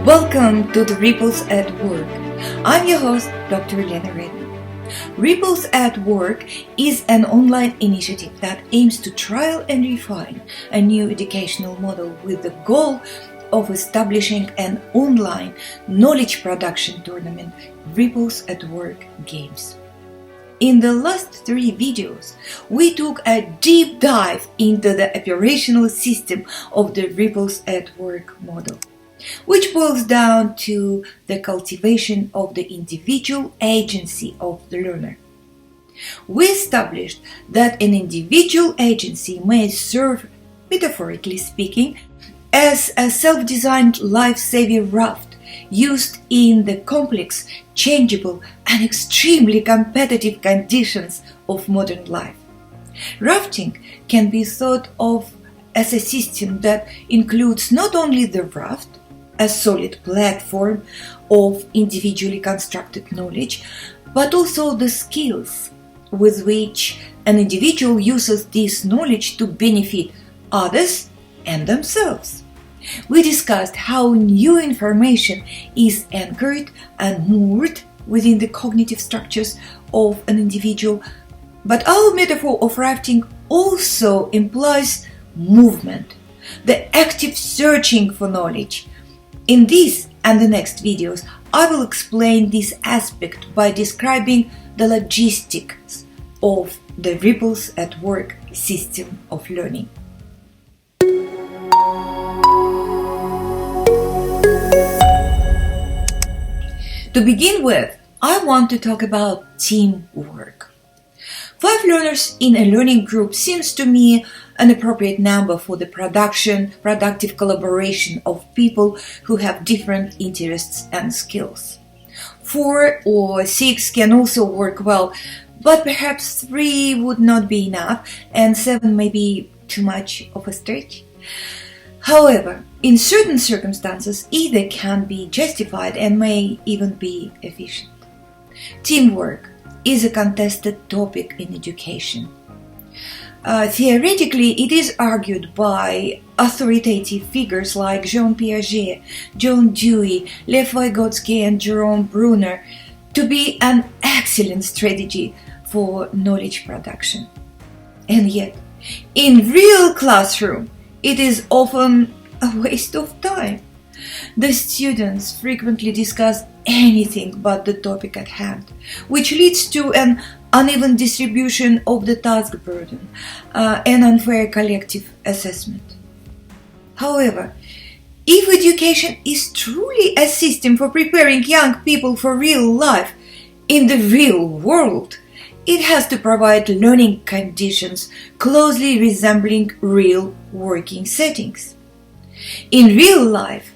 Welcome to the Ripples at Work. I'm your host, Dr. Lena Redman. Ripples at Work is an online initiative that aims to trial and refine a new educational model with the goal of establishing an online knowledge production tournament, Ripples at Work Games. In the last 3 videos, we took a deep dive into the operational system of the Ripples at Work model, which boils down to the cultivation of the individual agency of the learner. We established that an individual agency may serve, metaphorically speaking, as a self-designed life-saving raft used in the complex, changeable, and extremely competitive conditions of modern life. Rafting can be thought of as a system that includes not only the raft, a solid platform of individually constructed knowledge, but also the skills with which an individual uses this knowledge to benefit others and themselves. We discussed how new information is anchored and moored within the cognitive structures of an individual, but our metaphor of rafting also implies movement, the active searching for knowledge. In this and the next videos, I will explain this aspect by describing the logistics of the Ripples at Work system of learning. To begin with, I want to talk about teamwork. 5 learners in a learning group seems to me an appropriate number for the productive collaboration of people who have different interests and skills. 4 or 6 can also work well, but perhaps 3 would not be enough, and 7 may be too much of a stretch. However, in certain circumstances, either can be justified and may even be efficient. Teamwork is a contested topic in education. Theoretically, it is argued by authoritative figures like Jean Piaget, John Dewey, Lev Vygotsky, and Jerome Bruner to be an excellent strategy for knowledge production. And yet, in real classroom, it is often a waste of time. The students frequently discuss anything but the topic at hand, which leads to an uneven distribution of the task burden and unfair collective assessment. However, if education is truly a system for preparing young people for real life in the real world, it has to provide learning conditions closely resembling real working settings. In real life,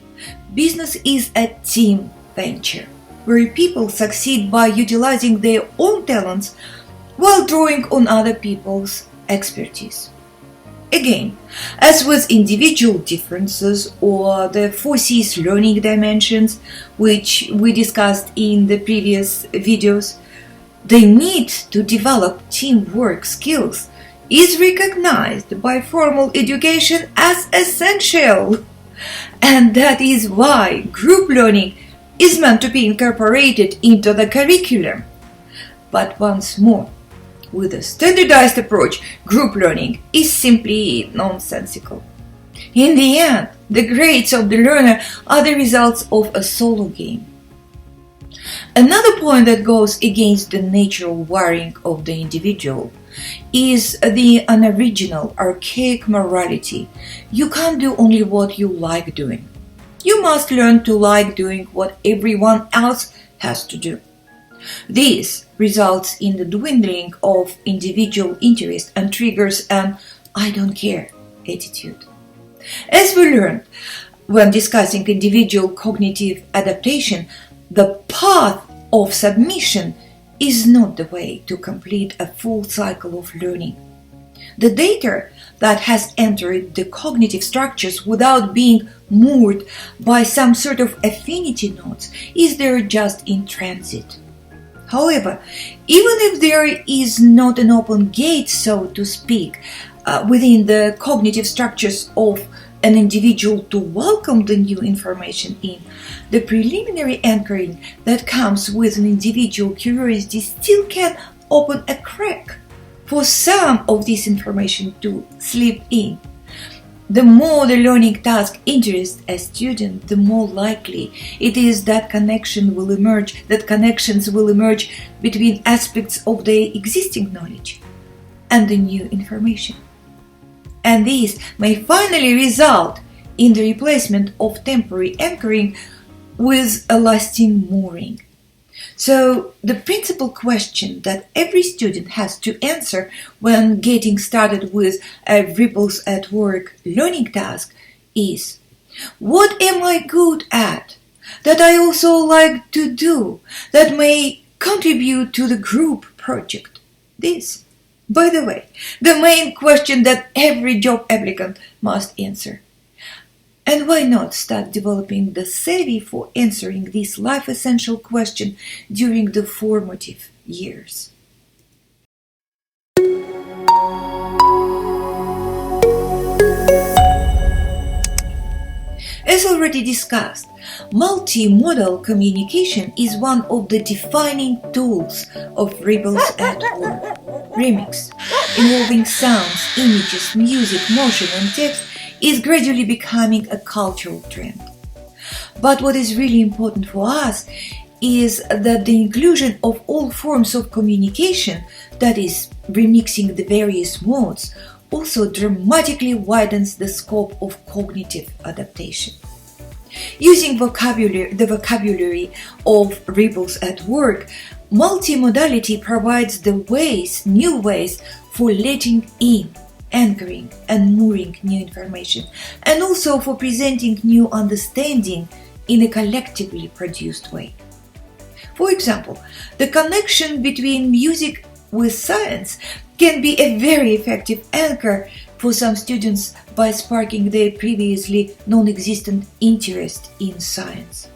business is a team venture where people succeed by utilizing their own talents while drawing on other people's expertise. Again, as with individual differences or the 4 C's learning dimensions, which we discussed in the previous videos, the need to develop teamwork skills is recognized by formal education as essential. And that is why group learning is meant to be incorporated into the curriculum. But once more, with a standardized approach, group learning is simply nonsensical. In the end, the grades of the learner are the results of a solo game. Another point that goes against the natural wiring of the individual is the unoriginal, archaic morality. You can't do only what you like doing. You must learn to like doing what everyone else has to do. This results in the dwindling of individual interest and triggers an "I don't care" attitude. As we learned when discussing individual cognitive adaptation, the path of submission is not the way to complete a full cycle of learning. The data that has entered the cognitive structures without being moored by some sort of affinity nodes is there just in transit. However, even if there is not an open gate, so to speak, within the cognitive structures of an individual to welcome the new information in, the preliminary anchoring that comes with an individual curiosity still can open a crack for some of this information to slip in. The more the learning task interests a student, the more likely it is that connections will emerge between aspects of their existing knowledge and the new information. And this may finally result in the replacement of temporary anchoring with a lasting mooring. So the principal question that every student has to answer when getting started with a Ripples at Work learning task is, what am I good at that I also like to do that may contribute to the group project? This, by the way, the main question that every job applicant must answer. And why not start developing the savvy for answering this life-essential question during the formative years? As already discussed, multimodal communication is one of the defining tools of Ripples at Work. Remix, involving sounds, images, music, motion, and text, is gradually becoming a cultural trend. But what is really important for us is that the inclusion of all forms of communication, that is, remixing the various modes, also dramatically widens the scope of cognitive adaptation. Using the vocabulary of Ripples at Work, multimodality provides new ways for letting in, anchoring and mooring new information, and also for presenting new understanding in a collectively produced way. For example, the connection between music with science can be a very effective anchor for some students by sparking their previously non-existent interest in science.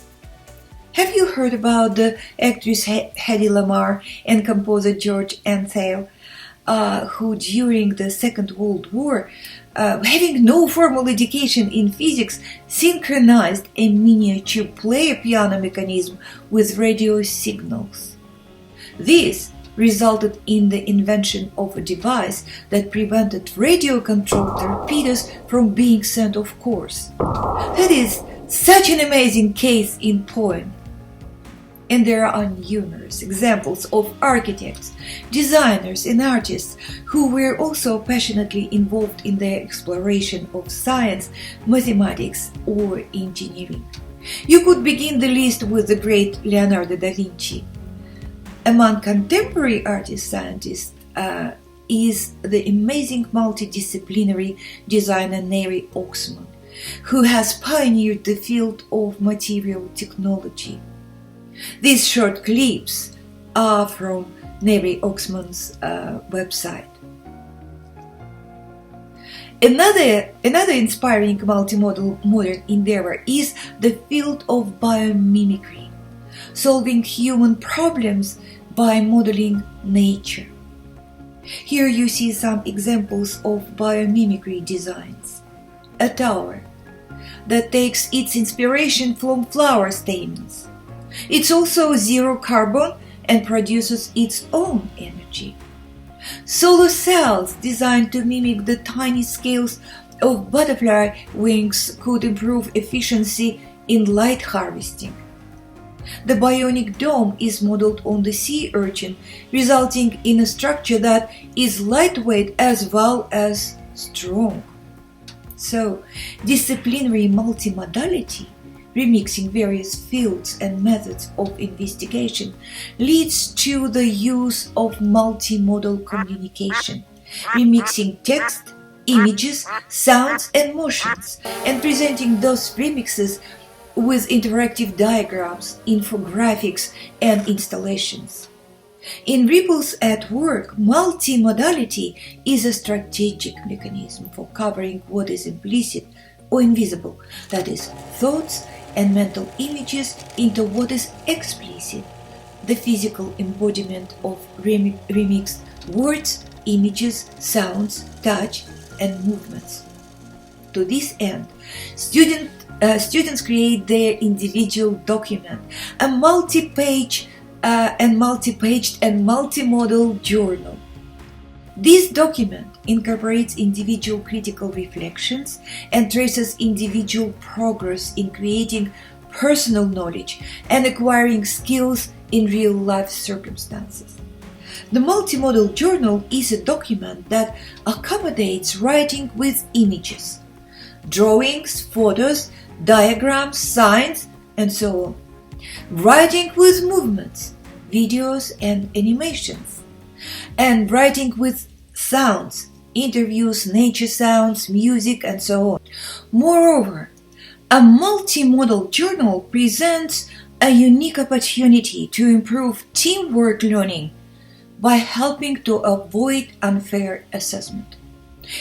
Have you heard about the actress Hedy Lamarr and composer George Antheil, who during the Second World War, having no formal education in physics, synchronized a miniature player piano mechanism with radio signals? This resulted in the invention of a device that prevented radio-controlled torpedoes from being sent off course. That is such an amazing case in point. And there are numerous examples of architects, designers, and artists who were also passionately involved in their exploration of science, mathematics, or engineering. You could begin the list with the great Leonardo da Vinci. Among contemporary artist-scientists is the amazing multidisciplinary designer Neri Oxman, who has pioneered the field of material technology. These short clips are from Neri Oxman's website. Another inspiring multimodal modern endeavor is the field of biomimicry, solving human problems by modeling nature. Here you see some examples of biomimicry designs. A tower that takes its inspiration from flower stamens. It's also zero carbon and produces its own energy. Solar cells designed to mimic the tiny scales of butterfly wings could improve efficiency in light harvesting. The bionic dome is modeled on the sea urchin, resulting in a structure that is lightweight as well as strong. So, disciplinary multimodality, remixing various fields and methods of investigation, leads to the use of multimodal communication, remixing text, images, sounds, and motions, and presenting those remixes with interactive diagrams, infographics, and installations. In Ripples at Work, multimodality is a strategic mechanism for covering what is implicit or invisible, that is, thoughts and mental images, into what is explicit, the physical embodiment of remixed words, images, sounds, touch, and movements. To this end, students create their individual document, a multi-paged and multimodal journal. This document incorporates individual critical reflections and traces individual progress in creating personal knowledge and acquiring skills in real-life circumstances. The multimodal journal is a document that accommodates writing with images, drawings, photos, diagrams, signs, and so on, writing with movements, videos and animations, and writing with sounds, interviews, nature sounds, music, and so on. Moreover, a multimodal journal presents a unique opportunity to improve teamwork learning by helping to avoid unfair assessment.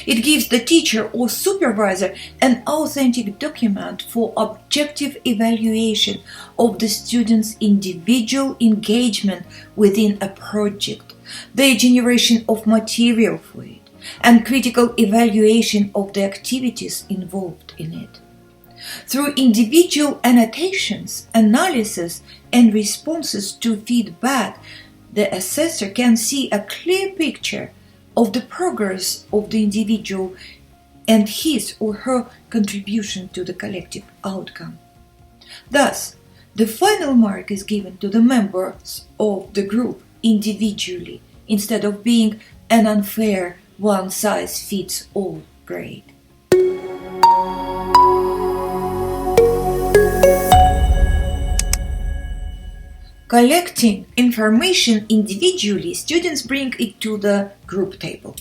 It gives the teacher or supervisor an authentic document for objective evaluation of the student's individual engagement within a project, the generation of material for it, and critical evaluation of the activities involved in it. Through individual annotations, analysis, and responses to feedback, the assessor can see a clear picture of the progress of the individual and his or her contribution to the collective outcome. Thus, the final mark is given to the members of the group individually instead of being an unfair one-size-fits-all grade. Collecting information individually, students bring it to the group table.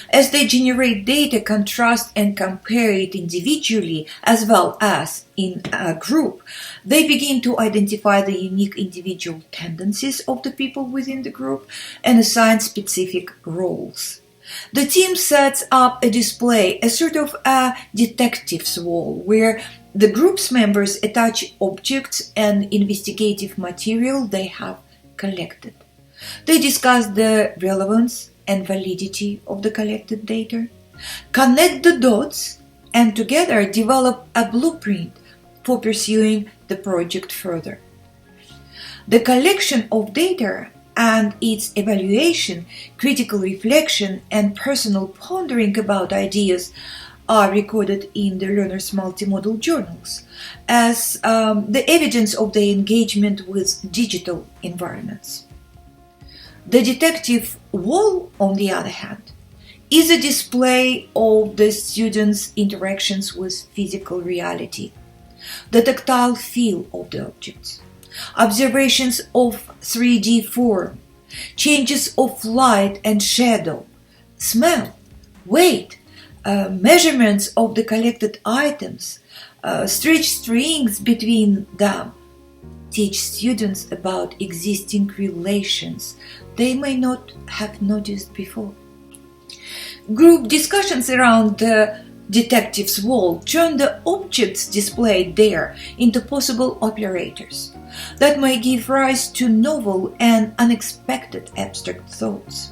As they generate data, contrast and compare it individually as well as in a group, they begin to identify the unique individual tendencies of the people within the group and assign specific roles. The team sets up a display, a sort of a detective's wall, where the group's members attach objects and investigative material they have collected. They discuss the relevance and validity of the collected data, connect the dots, and together develop a blueprint for pursuing the project further. The collection of data and its evaluation, critical reflection, and personal pondering about ideas are recorded in the learners' multimodal journals as the evidence of their engagement with digital environments. The detective wall, on the other hand, is a display of the students' interactions with physical reality, the tactile feel of the objects, observations of 3D form, changes of light and shadow, smell, weight, measurements of the collected items, stretch strings between them, teach students about existing relations they may not have noticed before. Group discussions around the detective's wall turn the objects displayed there into possible operators that may give rise to novel and unexpected abstract thoughts.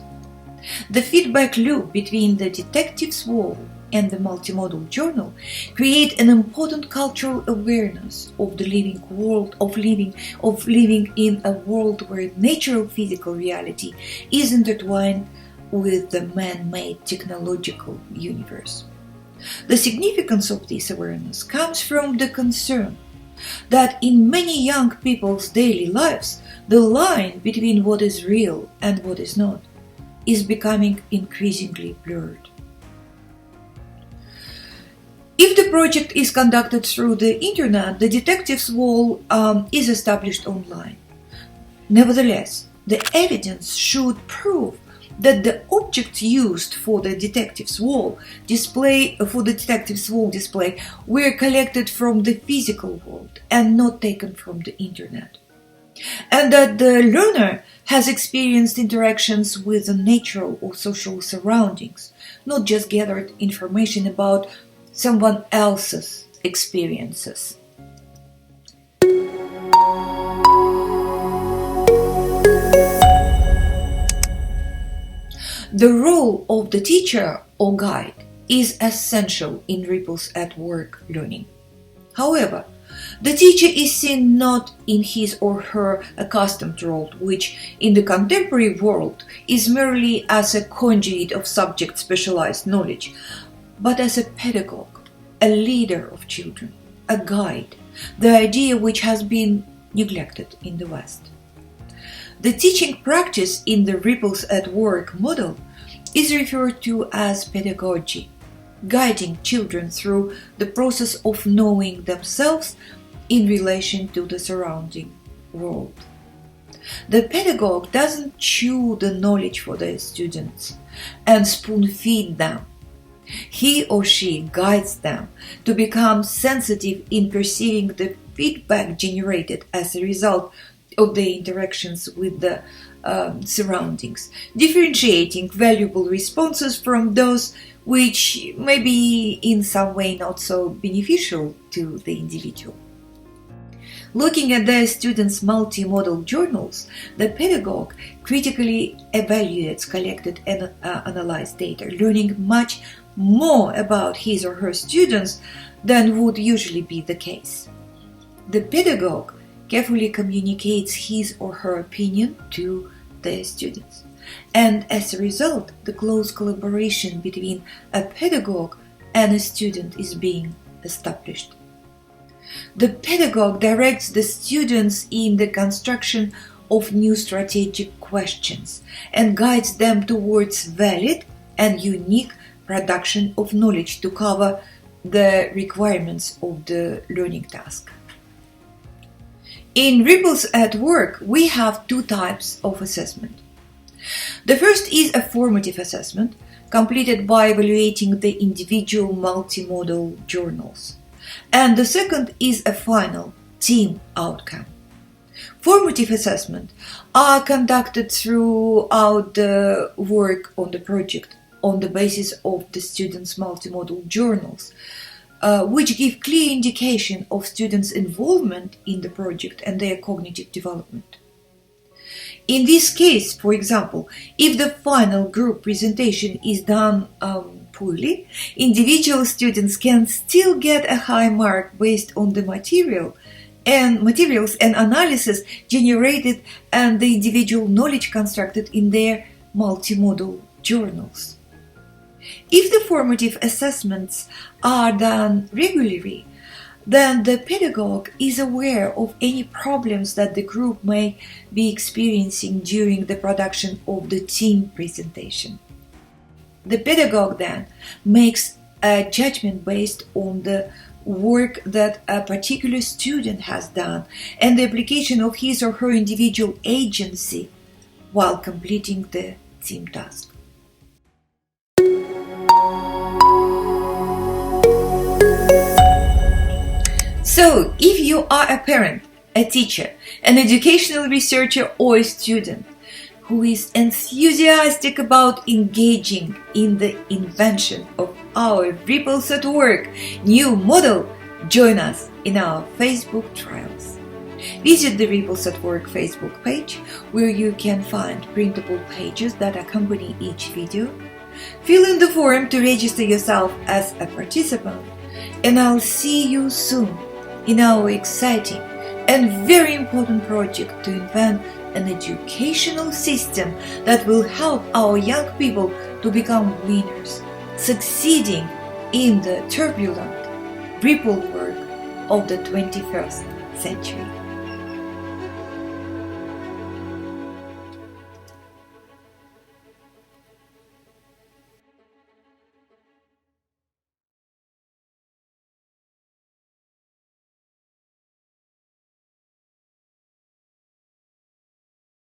The feedback loop between the detective's wall and the multimodal journal create an important cultural awareness of the living world, of living in a world where natural physical reality is intertwined with the man-made technological universe. The significance of this awareness comes from the concern that in many young people's daily lives, the line between what is real and what is not is becoming increasingly blurred. If the project is conducted through the internet, the detective's wall is established online. Nevertheless, the evidence should prove that the objects used for the detective's wall display were collected from the physical world and not taken from the internet, and that the learner has experienced interactions with the natural or social surroundings, not just gathered information about someone else's experiences. The role of the teacher or guide is essential in ripples at work learning. However, the teacher is seen not in his or her accustomed role, which in the contemporary world is merely as a conduit of subject-specialized knowledge, but as a pedagogue, a leader of children, a guide, the idea which has been neglected in the West. The teaching practice in the ripples at work model is referred to as pedagogy, guiding children through the process of knowing themselves in relation to the surrounding world. The pedagogue doesn't chew the knowledge for their students and spoon-feed them. He or she guides them to become sensitive in perceiving the feedback generated as a result of their interactions with the surroundings, differentiating valuable responses from those which may be in some way not so beneficial to the individual. Looking at their students' multimodal journals, the pedagogue critically evaluates collected and analyzed data, learning much more about his or her students than would usually be the case. The pedagogue carefully communicates his or her opinion to their students, and as a result, the close collaboration between a pedagogue and a student is being established. The pedagogue directs the students in the construction of new strategic questions and guides them towards valid and unique production of knowledge to cover the requirements of the learning task. In ripples at work, we have two types of assessment. The first is a formative assessment, completed by evaluating the individual multimodal journals. And the second is a final team outcome. Formative assessments are conducted throughout the work on the project on the basis of the students' multimodal journals, which give clear indication of students' involvement in the project and their cognitive development. In this case, for example, if the final group presentation is done poorly, individual students can still get a high mark based on the materials and analysis generated and the individual knowledge constructed in their multimodal journals. If the formative assessments are done regularly, then the pedagogue is aware of any problems that the group may be experiencing during the production of the team presentation. The pedagogue then makes a judgment based on the work that a particular student has done and the application of his or her individual agency while completing the team task. So, if you are a parent, a teacher, an educational researcher, or a student who is enthusiastic about engaging in the invention of our Ripples at Work new model, join us in our Facebook trials. Visit the Ripples at Work Facebook page, where you can find printable pages that accompany each video. Fill in the form to register yourself as a participant, and I'll see you soon in our exciting and very important project to invent an educational system that will help our young people to become winners, succeeding in the turbulent ripple work of the 21st century.